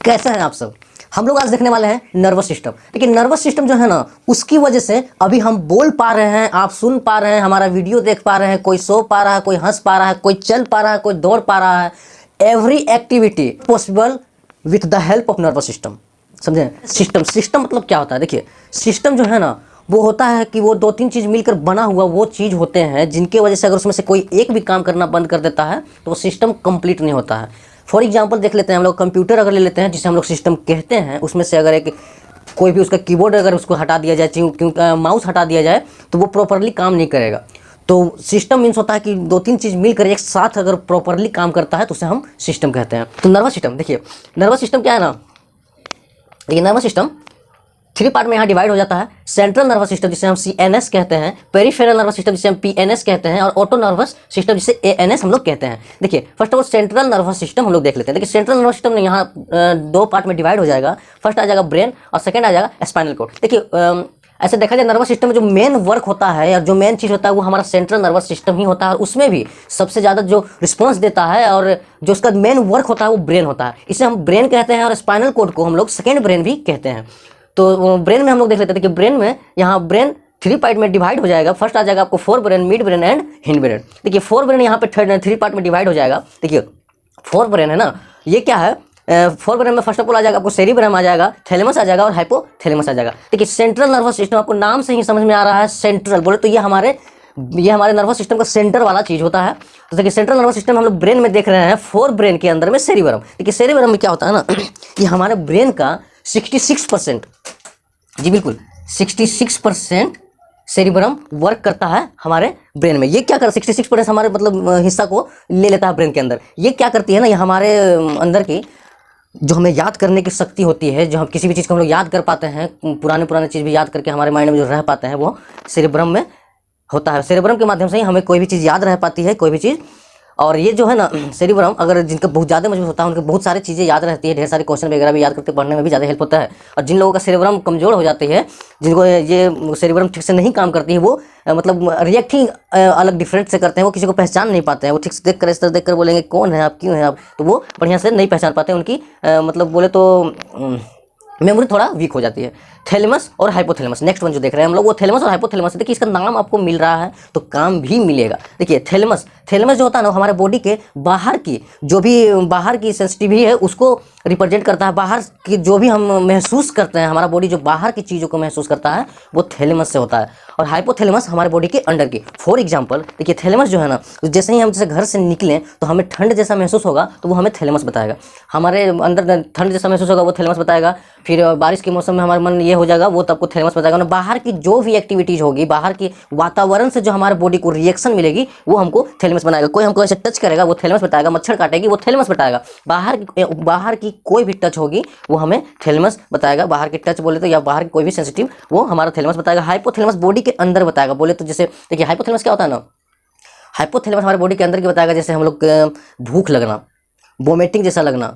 कैसे हैं आप सब। हम लोग आज देखने वाले हैं नर्वस सिस्टम। लेकिन नर्वस सिस्टम जो है ना, उसकी वजह से अभी हम बोल पा रहे हैं, आप सुन पा रहे हैं, हमारा वीडियो देख पा रहे हैं, कोई सो पा रहा है, कोई हंस पा रहा है, कोई चल पा रहा है, कोई दौड़ पा रहा है। Every activity possible with the help of nervous system. समझे? सिस्टम सिस्टम मतलब क्या होता है? देखिए, सिस्टम जो है ना, वो होता है कि वो दो तीन चीज़ मिलकर बना हुआ वो चीज़ होते हैं, जिनके वजह से अगर उसमें से कोई एक भी काम करना बंद कर देता है तो वो सिस्टम कंप्लीट नहीं होता है। फॉर एग्जांपल देख लेते हैं हम लोग, कंप्यूटर अगर ले लेते हैं जिसे हम लोग सिस्टम कहते हैं, उसमें से अगर एक कोई भी उसका कीबोर्ड अगर उसको हटा दिया जाए, क्योंकि माउस हटा दिया जाए तो वो प्रॉपरली काम नहीं करेगा। तो सिस्टम मीन्स होता है कि दो तीन चीज़ मिलकर एक साथ अगर प्रॉपरली काम करता है तो उसे हम सिस्टम कहते हैं। तो नर्वस सिस्टम, देखिए नर्वस सिस्टम क्या है ना, देखिए नर्वस सिस्टम 3 पार्ट में यहाँ डिवाइड हो जाता है। सेंट्रल नर्वस सिस्टम जिसे हम CNS कहते हैं, पेरिफेरल नर्वस सिस्टम जिसे हम PNS कहते हैं, और ऑटो नर्वस सिस्टम जिसे ANS हम लोग कहते हैं। देखिए first of all central nervous system हम लोग देख लेते हैं। देखिए सेंट्रल नर्वस सिस्टम में यहाँ 2 पार्ट में डिवाइड हो जाएगा। फर्स्ट आ जाएगा ब्रेन और सेकंड आ जाएगा स्पाइनल कॉर्ड। देखिए ऐसे देखा जाए नर्वस सिस्टम में जो मेन वर्क होता है या जो मेन चीज़ होता है वो हमारा सेंट्रल नर्वस सिस्टम ही होता है, और उसमें भी सबसे ज़्यादा जो रिस्पॉन्स देता है और जो उसका मेन वर्क होता है वो ब्रेन होता है। इसे हम ब्रेन कहते हैं और स्पाइनल कॉर्ड को हम लोग सेकेंड ब्रेन भी कहते हैं। तो ब्रेन में हम लोग देख लेते हैं कि ब्रेन में यहाँ ब्रेन 3 पार्ट में डिवाइड हो जाएगा। फर्स्ट आ जाएगा आपको fore brain, mid brain and hind brain. देखिए फोर ब्रेन यहाँ पे 3 पार्ट में डिवाइड हो जाएगा। देखिए फोर ब्रेन है ना, ये क्या है, फोर ब्रेन में फर्स्ट ऑफ ऑल आ जाएगा आपको सेरिब्रम आ जाएगा, थैलेमस आ जाएगा और हाइपोथैलेमस आ जाएगा। देखिए सेंट्रल नर्वस सिस्टम आपको नाम से ही समझ में आ रहा है, सेंट्रल बोले तो ये हमारे नर्वस सिस्टम का सेंटर वाला चीज होता है। तो देखिए सेंट्रल नर्वस सिस्टम हम लोग ब्रेन में देख रहे हैं, फोर ब्रेन के अंदर में सेरिब्रम। देखिए सेरिब्रम में क्या होता है ना, ये हमारे ब्रेन का 66%, जी बिल्कुल 66% सेरिब्रम वर्क करता है हमारे ब्रेन में। ये क्या कर 66% हमारे मतलब हिस्सा को ले लेता है ब्रेन के अंदर। ये क्या करती है ना, ये हमारे अंदर की जो हमें याद करने की शक्ति होती है, जो हम किसी भी चीज़ को हम लोग याद कर पाते हैं, पुराने चीज़ भी याद करके हमारे माइंड में जो रह पाते हैं, वो सेरिब्रम में होता है। सेरिब्रम के माध्यम से ही हमें कोई भी चीज़ याद रह पाती है, कोई भी चीज़। और ये जो है ना सेरिब्रम, अगर जिनका बहुत ज़्यादा मजबूत होता है उनके बहुत सारी चीज़ें याद रहती है, ढेर सारे क्वेश्चन वगैरह भी याद करके पढ़ने में भी ज़्यादा हेल्प होता है। और जिन लोगों का सेरिब्रम कमज़ोर हो जाती है, जिनको ये सेरिब्रम ठीक से नहीं काम करती है, वो मतलब रिएक्ट ही अलग डिफरेंट से करते हैं, वो किसी को पहचान नहीं पाते हैं। वो ठीक से देख कर इस तरह देख कर बोलेंगे कौन है आप, क्यों है आप, तो वो बढ़िया से नहीं पहचान पाते हैं। उनकी मतलब बोले तो मेमोरी थोड़ा वीक हो जाती है। थैलेमस और हाइपोथैलेमस नेक्स्ट वन जो देख रहे हैं हम लोग, वो थैलेमस और हाइपोथैलेमस। देखिए इसका नाम आपको मिल रहा है तो काम भी मिलेगा। देखिए थैलेमस जो होता है ना, हमारे बॉडी के बाहर की जो भी बाहर की सेंसिटिविटी है उसको रिप्रेजेंट करता है। बाहर की जो भी हम महसूस करते हैं, हमारा बॉडी जो बाहर की चीज़ों को महसूस करता है वो थैलेमस से होता है। और हाइपोथैलेमस हमारे बॉडी के अंडर की। फॉर एग्जाम्पल देखिए थैलेमस जो है ना, जैसे ही हम जैसे घर से निकलें तो हमें ठंड जैसा महसूस होगा तो वो हमें थैलेमस बताएगा। हमारे अंदर ठंड जैसा महसूस होगा वो थैलेमस बताएगा। फिर बारिश के मौसम में हमारा मन ये हो जाएगा, वो तब को थैलेमस बताएगा। और बाहर की जो भी एक्टिविटीज़ होगी, बाहर की वातावरण से जो हमारे बॉडी को रिएक्शन मिलेगी, वो हमको थैलेमस बनाएगा। कोई हमको ऐसे टच करेगा वो थैलेमस बताएगा, मच्छर काटेगी वो थैलेमस बताएगा। बाहर की कोई भी टच होगी वो हमें थैलेमस बताएगा। बाहर की टच बोले तो या बाहर की कोई भी सेंसिटिव, वो हमारा थैलेमस बताएगा। हाइपोथैलेमस बॉडी के अंदर बताएगा। बोले तो जैसे देखिए हाइपोथैलेमस क्या होता है ना, हाइपोथैलेमस हमारे बॉडी के अंदर की बताएगा। जैसे हम लोग भूख लगना, वोमिटिंग जैसा लगना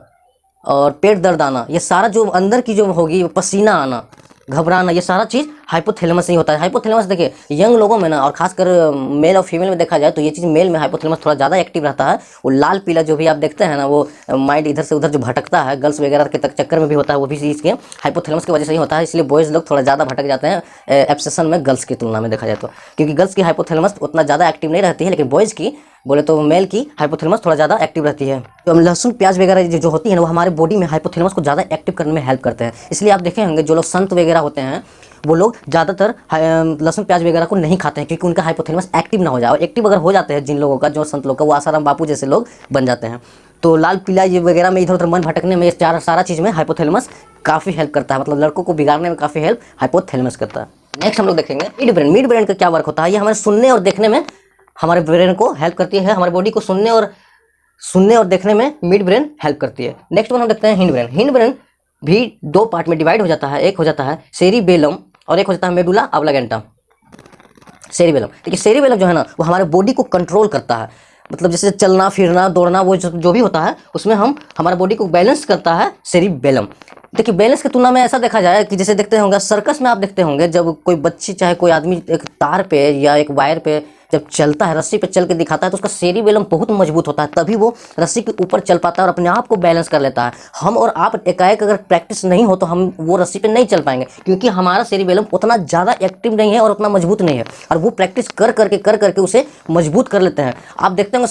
और पेट दर्द आना, ये सारा जो अंदर की जो होगी, पसीना आना, घबराना, ये सारा चीज़ हाइपोथैलेमस ही होता है। हाइपोथैलेमस देखिए यंग लोगों में ना, और खासकर मेल और फीमेल में देखा जाए तो ये चीज़ मेल में हाइपोथैलेमस थोड़ा ज़्यादा एक्टिव रहता है। वो लाल पीला जो भी आप देखते हैं ना, वो माइंड इधर से उधर जो भटकता है, गर्ल्स वगैरह के चक्कर में भी होता है, वो भी चीज़ के हाइपोथैलेमस की वजह से ही होता है। इसलिए बॉयज़ लोग थोड़ा ज़्यादा भटक जाते हैं एब्सेशन में गर्ल्स की तुलना में देखा जाए तो, क्योंकि गर्ल्स की हाइपोथैलेमस उतना ज़्यादा एक्टिव नहीं रहती है, लेकिन बॉयज़ की बोले तो मेल की हाइपोथैलेमस थोड़ा ज़्यादा एक्टिव रहती है। तो लहसुन प्याज वगैरह जो होती है ना, वो हमारे बॉडी में हाइपोथैलेमस को ज़्यादा एक्टिव करने में हेल्प करते हैं। इसलिए आप देखे होंगे जो लोग संत वगैरह होते हैं, वो लोग ज़्यादातर लहसुन प्याज वगैरह को नहीं खाते हैं, क्योंकि उनका हाइपोथैलेमस एक्टिव ना हो जाए। और एक्टिव अगर हो जाते हैं जिन लोगों का, जो संत लोग का, वो आसाराम बापू जैसे लोग बन जाते हैं। तो लाल पीला ये वगैरह में इधर उधर मन भटकने में, सारा चीज़ में हाइपोथैलेमस काफ़ी हेल्प करता है। मतलब लड़कों को बिगाड़ने में काफ़ी हेल्प हाइपोथैलेमस करता है। नेक्स्ट हम लोग देखेंगे मिड ब्रेन। मिड ब्रेन का क्या वर्क होता है, ये हमारे सुनने और देखने में हमारे ब्रेन को हेल्प करती है। हमारे बॉडी को सुनने और देखने में मिड ब्रेन हेल्प करती है। नेक्स्ट वन हम देखते हैं हिंड ब्रेन। हिंड ब्रेन भी 2 पार्ट में डिवाइड हो जाता है। एक हो जाता है सेरिबेलम और एक हो जाता है मेडुला ऑब्लांगेटा। सेरिबेलम, देखिए सेरिबेलम जो है ना, वो हमारे बॉडी को कंट्रोल करता है। मतलब जैसे चलना फिरना दौड़ना, वो जो भी होता है उसमें हमारे बॉडी को बैलेंस करता है सेरिबेलम। देखिए बैलेंस की तुलना में ऐसा देखा जाए कि जैसे देखते होंगे सर्कस में, आप देखते होंगे जब कोई बच्ची चाहे कोई आदमी एक तार पे या एक वायर पे जब चलता है, रस्सी पे चल के दिखाता है, तो उसका सेरिबेलम बहुत मजबूत होता है, तभी वो रस्सी के ऊपर चल पाता है और अपने आप को बैलेंस कर लेता है। हम और आप एकाएक अगर प्रैक्टिस नहीं हो तो हम वो रस्सी पे नहीं चल पाएंगे, क्योंकि हमारा सेरिबेलम उतना ज़्यादा एक्टिव नहीं है और उतना मजबूत नहीं है, और वो प्रैक्टिस कर करके उसे मजबूत कर लेते हैं। आप देखते होंगे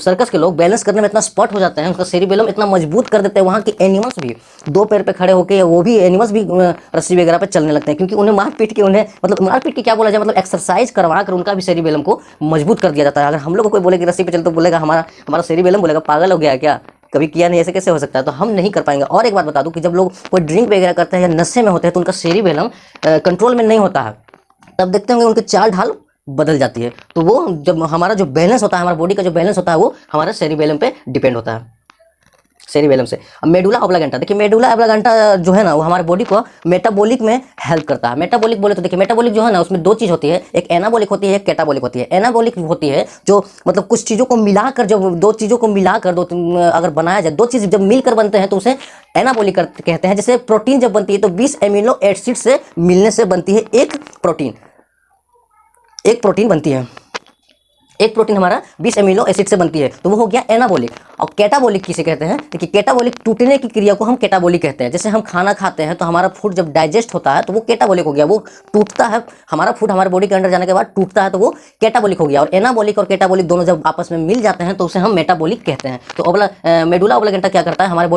सर्कस के लोग बैलेंस करने में इतना स्पॉट हो जाते हैं, उसका सेरिबेलम इतना मजबूत कर देते हैं। वहाँ के एनिमल्स भी 2 पैर पे खड़े होकर, वो भी एनिमल्स भी रस्सी वगैरह पे चलने लगते हैं, क्योंकि उन्हें मार पीट के, उन्हें मतलब मार पीट के क्या बोला जाए, मतलब एक्सरसाइज करवा कर उनका भी सेरिबेलम को मजबूत कर दिया जाता है। अगर हम लोग को कोई बोले कि रस्सी पे चल, तो बोलेगा हमारा सेरिबेलम, बोलेगा पागल हो गया क्या, कभी किया नहीं, ऐसे कैसे हो सकता है, तो हम नहीं कर पाएंगे। और एक बात बता दूं कि जब लोग कोई ड्रिंक वगैरह करते हैं या नशे में होते हैं तो उनका सेरिबेलम कंट्रोल में नहीं होता है, तब देखते होंगे उनके चाल ढाल बदल जाती है। तो वो जब हमारा जो बैलेंस होता है, हमारा बॉडी का जो बैलेंस होता है, वो हमारा सेरिबेलम पे डिपेंड होता है, सेरिबेलम से। अब मेडुला ऑब्लांगेटा, देखिए मेडुला ऑब्लांगेटा जो है ना, वो हमारे बॉडी को मेटाबॉलिक में हेल्प करता है। मेटाबॉलिक बोले तो देखिए, मेटाबॉलिक जो है ना, उसमें 2 चीज़ होती है, एक एनाबॉलिक होती है, एक कैटाबॉलिक होती है। एनाबॉलिक होती है जो मतलब कुछ चीज़ों को मिलाकर, जब 2 चीज़ों को मिलाकर अगर बनाया जाए, 2 चीज़ जब मिलकर बनते हैं तो उसे एनाबॉलिक कहते हैं। जैसे प्रोटीन जब बनती है तो 20 एमिनो एसिड से मिलने से बनती है एक प्रोटीन बनती है, एक प्रोटीन हमारा 20 एमिनो एसिड से बनती है, तो वो हो गया एनाबॉलिक। और कैटाबॉलिक किसे कहते हैं, देखिए कैटाबॉलिक टूटने की क्रिया को हम कैटाबॉलिक कहते हैं। जैसे हम खाना खाते हैं तो हमारा फूड जब डाइजेस्ट होता है तो वो कैटाबॉलिक हो गया, वो टूटता है, हमारा फूड हमारे बॉडी के अंदर जाने के बाद टूटता है तो वो कैटाबॉलिक हो गया। और एनाबॉलिक और कैटाबॉलिक दोनों जब आपस में मिल जाते हैं तो उसे हम मेटाबॉलिक कहते हैं। तो मेडुला ऑब्लांगेटा क्या करता है, हमारे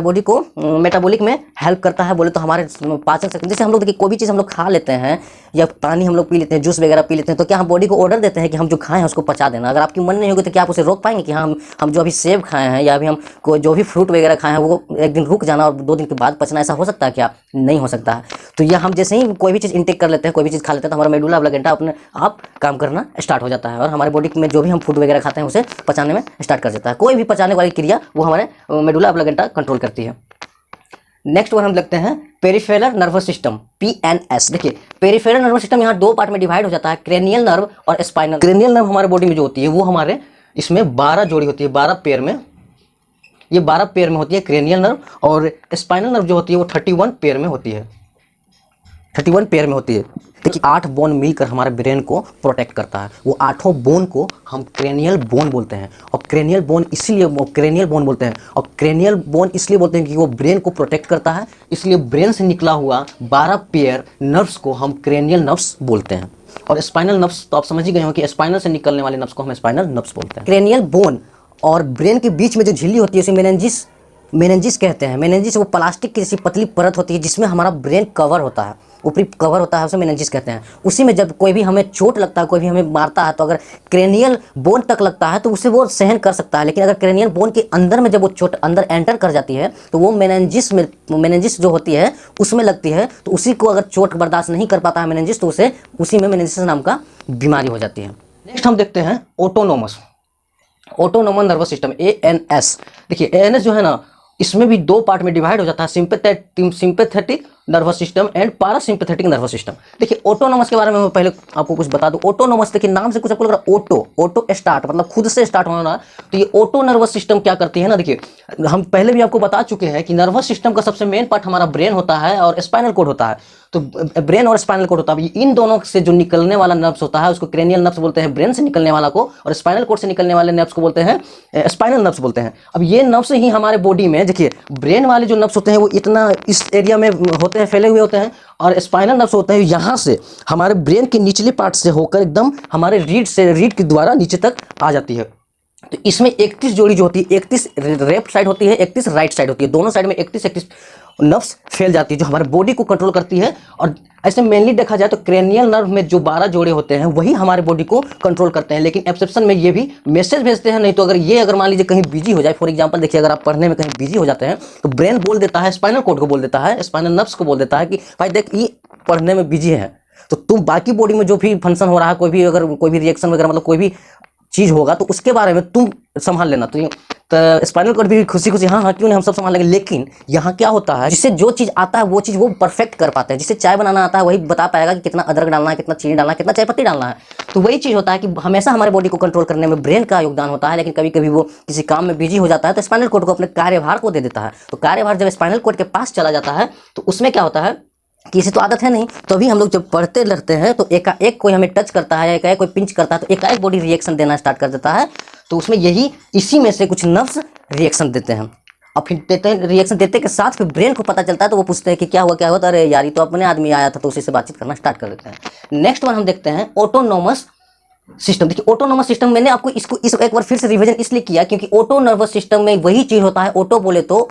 बॉडी को मेटाबॉलिक में हेल्प करता है। बोले तो हमारे पाचन शक्ति, जैसे हम लोग देखिए कोई भी चीज़ हम लोग खा लेते हैं या पानी हम लोग पी लेते हैं, जूस वगैरह पी लेते हैं, तो क्या हम बॉडी को ऑर्डर देते हैं कि हम जो खाएं उसको पचा देना। अगर आपकी मन नहीं होगी तो क्या आप उसे रोक पाएंगे कि हाँ हम जो अभी सेब खाए हैं या अभी हम जो भी फ्रूट वगैरह खाए हैं वो एक दिन रुक जाना और 2 दिन के बाद पचना, ऐसा हो सकता है क्या? नहीं हो सकता है। तो यह हम जैसे ही कोई भी चीज़ इंटेक कर लेते हैं, कोई भी चीज़ खा लेते हैं, तो हमारा मेडुला ऑब्लांगेटा अपने आप काम करना स्टार्ट हो जाता है और हमारे बॉडी में जो भी हम फूड वगैरह खाते हैं उसे पचाने में स्टार्ट कर देता है। कोई भी पचाने वाली क्रिया वो हमारे मेडुला ऑब्लांगेटा कंट्रोल करती है। नेक्स्ट वन हम देखते हैं पेरिफेरल नर्वस सिस्टम, PNS। देखिए पेरिफेरल नर्वस सिस्टम यहाँ 2 पार्ट में डिवाइड हो जाता है, क्रेनियल नर्व और स्पाइनल। क्रेनियल नर्व हमारे बॉडी में जो होती है वो हमारे इसमें 12 जोड़ी होती है, 12 पेयर में, ये 12 पेयर में होती है क्रेनियल नर्व। और स्पाइनल नर्व जो होती है वो 31 पेयर में होती है, 31 पेयर में होती है। देखिए 8 बोन मिलकर हमारे ब्रेन को प्रोटेक्ट करता है। वो 8 बोन को हम क्रेनियल बोन बोलते हैं। और क्रेनियल बोन इसलिए क्रेनियल बोन बोलते हैं, और क्रेनियल बोन इसलिए बोलते हैं कि वो ब्रेन को प्रोटेक्ट करता है, इसलिए ब्रेन से निकला हुआ 12 पेयर नर्व्स को हम क्रेनियल नर्व्स बोलते हैं। और स्पाइनल नर्व्स तो आप समझ ही गए हो कि स्पाइनल से निकलने वाले नर्व्स को हम स्पाइनल नर्व्स बोलते हैं। क्रेनियल बोन और ब्रेन के बीच में जो झिल्ली होती है उसे मेनिंजिस कहते हैं। मेनिंजिस वो प्लास्टिक की जैसी पतली परत होती है जिसमें हमारा ब्रेन कवर होता है, ऊपरी कवर होता है, उसे मेनिंजिस कहते हैं। उसी में जब कोई भी हमें चोट लगता है, कोई भी हमें मारता है, तो अगर क्रेनियल बोन तक लगता है तो उसे वो सहन कर सकता है। लेकिन अगर क्रेनियल बोन के अंदर में जब वो चोट अंदर एंटर कर जाती है तो वो मेनिंजिस जो होती है उसमें लगती है, तो उसी को अगर चोट बर्दाश्त नहीं कर पाता है मेनिंजिस, तो उसे उसी में मेनिंजिस नाम का बीमारी हो जाती है। नेक्स्ट हम देखते हैं ऑटोनोमस नर्वस सिस्टम, ANS। देखिए ANS जो है ना, इसमें भी 2 पार्ट में डिवाइड हो जाता है, sympathetic nervous system and parasympathetic nervous system. देखिए ऑटोनोमस के बारे में मैं पहले आपको कुछ बता दूं। ऑटोनोमस देखिए नाम से कुछ आपको लग रहा है, ऑटो स्टार्ट मतलब खुद से स्टार्ट होना। तो ये ऑटो नर्वस सिस्टम क्या करती है ना, देखिए हम पहले भी आपको बता चुके हैं कि नर्वस सिस्टम का सबसे मेन पार्ट हमारा ब्रेन होता है और स्पाइनल कॉर्ड होता है। तो ब्रेन और स्पाइनल कॉर्ड होता है, इन दोनों से जो निकलने वाला नर्व्स होता है उसको क्रेनियल नर्व्स बोलते हैं, ब्रेन से निकलने वाला को, और स्पाइनल कॉर्ड से निकलने वाले नर्व्स को बोलते हैं स्पाइनल नर्व्स बोलते हैं। अब ये नर्व्स ही हमारे बॉडी में, देखिए ब्रेन वाले जो नर्व्स होते हैं वो इतना इस एरिया में होते हैं, फैले हुए होते हैं, और स्पाइनल नर्व्स होते हैं यहाँ से हमारे ब्रेन के निचले पार्ट से होकर एकदम हमारे रीढ़ के द्वारा नीचे तक आ जाती है। तो इसमें 31 जोड़ी जो होती है, 31 लेफ्ट साइड होती है, 31 राइट साइड होती है, दोनों साइड में 31 नर्व्स फैल जाती है जो हमारे बॉडी को कंट्रोल करती है। और ऐसे मेनली देखा जाए तो क्रेनियल नर्व में जो 12 जोड़े होते हैं वही हमारे बॉडी को कंट्रोल करते हैं, लेकिन एक्सेप्शन में ये भी मैसेज भेजते हैं। नहीं तो अगर मान लीजिए कहीं बिजी हो जाए, फॉर एग्जांपल देखिए अगर आप पढ़ने में कहीं बिजी हो जाते हैं तो ब्रेन बोल देता है, स्पाइनल कॉर्ड को बोल देता है, स्पाइनल नर्व्स को बोल देता है कि भाई देख ये पढ़ने में बिजी है, तो तुम बाकी बॉडी में जो भी फंक्शन हो रहा है, कोई भी रिएक्शन वगैरह मतलब कोई भी चीज होगा तो उसके बारे में तुम संभाल लेना। तो स्पाइनल कॉर्ड भी खुशी हाँ क्यों नहीं, हम सब संभाल लेंगे। लेकिन यहाँ क्या होता है, जिससे जो चीज आता है वो चीज वो परफेक्ट कर पाते हैं। जिससे चाय बनाना आता है वही बता पाएगा कि कितना अदरक डालना है, कितना चीनी डालना है, कितना चाय पत्ती डालना है। तो वही चीज होता है कि हमेशा हमारे बॉडी को कंट्रोल करने में ब्रेन का योगदान होता है, लेकिन कभी कभी वो किसी काम में बिजी हो जाता है तो स्पाइनल कॉर्ड को अपने कार्यभार को दे देता है। तो कार्यभार जब स्पाइनल कॉर्ड के पास चला जाता है तो उसमें क्या होता है, किसी तो आदत है नहीं, तो अभी हम लोग जब पढ़ते रहते हैं तो एकाएक कोई हमें टच करता है, एकाएक कोई पिंच करता है, तो एकाएक बॉडी रिएक्शन देना स्टार्ट कर देता है। तो उसमें इसी में से कुछ नर्व्स रिएक्शन देते हैं, और फिर देते हैं, रिएक्शन देते के साथ फिर ब्रेन को पता चलता है, तो वो पूछते हैं कि क्या हुआ क्या हुआ, तो अरे यार ये तो अपने आदमी आया था, तो उसी से बातचीत करना स्टार्ट कर देते हैं। नेक्स्ट वन हम देखते हैं ऑटोनोमस सिस्टम। देखिए ऑटोनोमस सिस्टम, मैंने आपको इसको एक बार फिर से रिवीजन इसलिए किया क्योंकि ऑटो नर्वस सिस्टम में वही चीज होता है, ऑटो बोले तो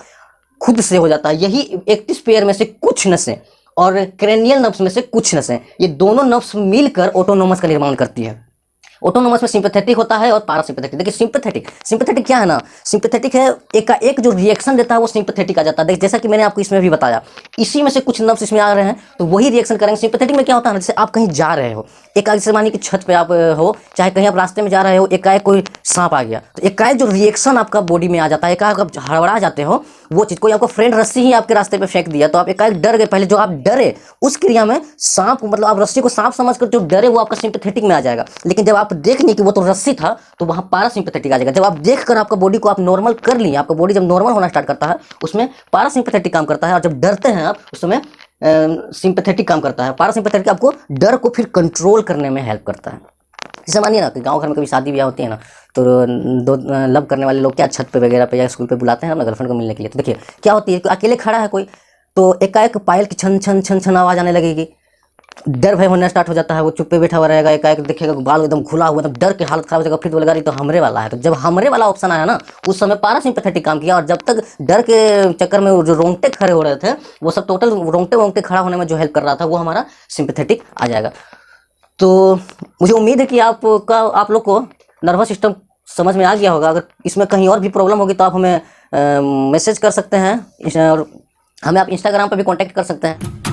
खुद से हो जाता है। यही 31 पेयर में से कुछ नसें और क्रेनियल नर्व्स में से कुछ नसें, ये दोनों नर्व्स मिलकर ऑटोनोमस का निर्माण करती है। ऑटोनोमस में सिंपैथेटिक होता है और पैरासिम्पैथेटिक। देखिए सिंपैथेटिक क्या है ना, सिंपैथेटिक है एक जो रिएक्शन देता है वो सिंपैथेटिक आ जाता है। जैसा कि मैंने आपको इसमें भी बताया, इसी में से कुछ नर्व्स इसमें आ रहे हैं तो वही रिएक्शन करेंगे। सिंपैथेटिक में क्या होता है ना, जैसे आप कहीं जा रहे हो, एकाएक से मानिए कि छत पे आप हो, चाहे कहीं आप रास्ते में जा रहे हो, एकाएक कोई सांप आ गया, तो एकाएक जो रिएक्शन आपका बॉडी में आ जाता है, एकाएक आप हड़बड़ा जाते हो, वो चीज कोई आपको फ्रेंड रस्सी ही आपके रास्ते पे फेंक दिया तो आप एकाएक डर गए। पहले जो आप डरे उस क्रिया में सांप, मतलब आप रस्सी को सांप समझकर जो डरे वो आपका सिंपैथेटिक में आ जाएगा। लेकिन जब आप देख नहीं कि वो तो रस्सी था तो वहां पैरासिम्पैथेटिक आ जाएगा। जब आप देखकर आपका बॉडी को आप नॉर्मल कर लिए, आपका बॉडी जब नॉर्मल होना स्टार्ट करता है उसमें पैरासिम्पैथेटिक काम करता है, और जब डरते हैं आप उस समय सिंपैथेटिक काम करता है। पैरासिम्पैथेटिक आपको डर को फिर कंट्रोल करने में हेल्प करता है। जैसे मानिए ना कि गांव घर में कभी शादी ब्याह होती है ना, तो दो लव करने वाले लोग क्या छत पे वगैरह पे या स्कूल पे बुलाते हैं अपना गर्लफ्रेंड को मिलने के लिए। तो देखिए क्या होती है, अकेले खड़ा है कोई, तो एकाएक पायल की छन छन छन छन आवाज आने लगेगी, डर भय होना स्टार्ट हो जाता है। वो चुप्पे बैठा हुआ रहेगा, एकाएक देखेगा बाल एकदम खुला हुआ, एकदम डर के हालत खराब हो जाएगा, फिर बोलेगा तो हमरे वाला है। तो जब हमरे वाला ऑप्शन आया ना, उस समय पैरासिम्पैथेटिक काम किया, और जब तक डर के चक्कर में जो रोंगटे खड़े हो रहे थे वो सब टोटल रोंगटे खड़ा होने में जो हेल्प कर रहा था वो हमारा सिंपैथेटिक आ जाएगा। तो मुझे उम्मीद है कि आप लोग को नर्वस सिस्टम समझ में आ गया होगा। अगर इसमें कहीं और भी प्रॉब्लम होगी तो आप हमें मैसेज कर सकते हैं, और हमें आप इंस्टाग्राम पर भी कांटेक्ट कर सकते हैं।